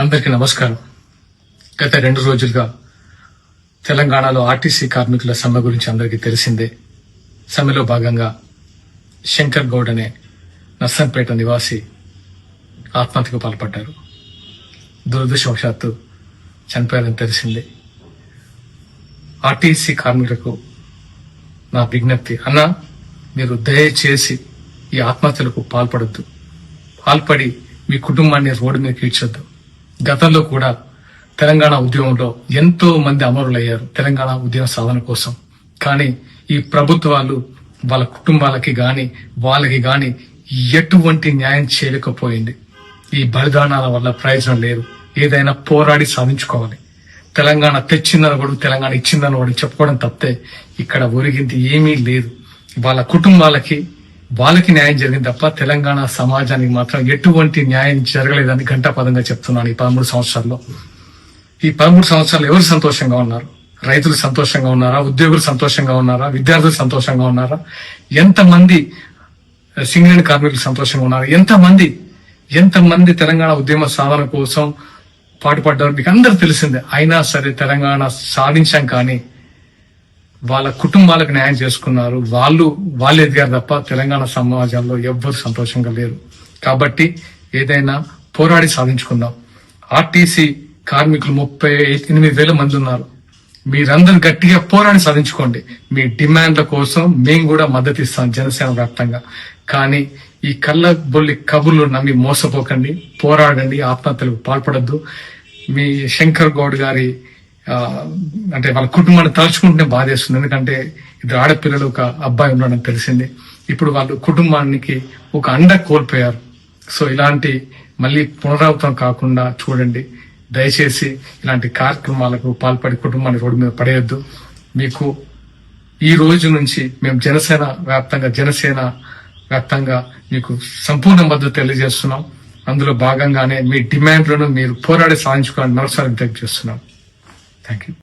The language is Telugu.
అందరికీ నమస్కారం. గత 2 రోజులుగా తెలంగాణలో ఆర్టీసీ కార్మికుల సమ్మె గురించి అందరికీ తెలిసిందే. సమ్మెలో భాగంగా శంకర్ గౌడ్ అనే నర్సంపేట నివాసి ఆత్మహత్యకు పాల్పడ్డారు. దురదృష్టవశాత్తు చనిపోయారని తెలిసిందే. ఆర్టీసీ కార్మికులకు నా విజ్ఞప్తి, అన్నా మీరు దయచేసి ఈ ఆత్మహత్యలకు పాల్పడి మీ కుటుంబాన్ని రోడ్డు మీద కీడ్చొద్దు. గతంలో కూడా తెలంగాణ ఉద్యమంలో ఎంతో మంది అమరులయ్యారు తెలంగాణ ఉద్యమ సాధన కోసం. కానీ ఈ ప్రభుత్వాలు వాళ్ళ కుటుంబాలకి వాళ్ళకి గాని ఎటువంటి న్యాయం చేయలేకపోయింది. ఈ బలిదానాల వల్ల ప్రయోజనం లేదు. ఏదైనా పోరాడి సాధించుకోవాలి. తెలంగాణ తెచ్చిందని కూడా తెలంగాణ ఇచ్చిందని కూడా చెప్పుకోవడం తప్పితే ఇక్కడ ఒరిగింది ఏమీ లేదు. వాళ్ళ కుటుంబాలకి వాళ్ళకి న్యాయం జరిగింది తప్ప తెలంగాణ సమాజానికి మాత్రం ఎటువంటి న్యాయం జరగలేదని ఘంటాపదంగా చెప్తున్నాను. ఈ 13 సంవత్సరాల్లో ఎవరు సంతోషంగా ఉన్నారు? రైతులు సంతోషంగా ఉన్నారా? ఉద్యోగులు సంతోషంగా ఉన్నారా? విద్యార్థులు సంతోషంగా ఉన్నారా? ఎంతమంది సింగరేణి కార్మికులు సంతోషంగా ఉన్నారు? ఎంతమంది తెలంగాణ ఉద్యమ సాధన కోసం పాటుపడ్డారు మీకు అందరూ తెలిసిందే. అయినా సరే తెలంగాణ సాధించాం కానీ వాళ్ళ కుటుంబాలకు న్యాయం చేసుకున్నారు. వాళ్ళు ఎదిగారు తప్ప తెలంగాణ సమాజంలో ఎవ్వరు సంతోషంగా లేరు. కాబట్టి ఏదైనా పోరాడి సాధించుకుందాం. ఆర్టీసీ కార్మికులు 38,000 మంది ఉన్నారు. మీరందరూ గట్టిగా పోరాడి సాధించుకోండి. మీ డిమాండ్ల కోసం మేము కూడా మద్దతు ఇస్తాం జనసేన వ్యాప్తంగా. కానీ ఈ కళ్ళబొల్లి కబుర్లు నమ్మి మోసపోకండి. పోరాడండి. ఆత్మహత్యలకు పాల్పడద్దు. మీ శంకర్ గౌడ్ గారి అంటే వాళ్ళ కుటుంబాన్ని తలుచుకుంటే బాధేస్తుంది. ఎందుకంటే ఇద్దరు ఆడపిల్లలు, ఒక అబ్బాయి ఉన్నాడని తెలిసింది. ఇప్పుడు వాళ్ళు కుటుంబానికి ఒక అండ కోల్పోయారు. సో ఇలాంటి మళ్ళీ పునరావృతం కాకుండా చూడండి. దయచేసి ఇలాంటి కార్యక్రమాలకు పాల్పడి కుటుంబాన్ని రోడ్డు మీద పడేయొద్దు. మీకు ఈ రోజు నుంచి మేము జనసేన వ్యాప్తంగా మీకు సంపూర్ణ మద్దతు తెలియజేస్తున్నాం. అందులో భాగంగానే మీ డిమాండ్లను మీరు పోరాడి సాధించుకోవాలని మరోసారి విజ్ఞప్తి చేస్తున్నాం. Thank you.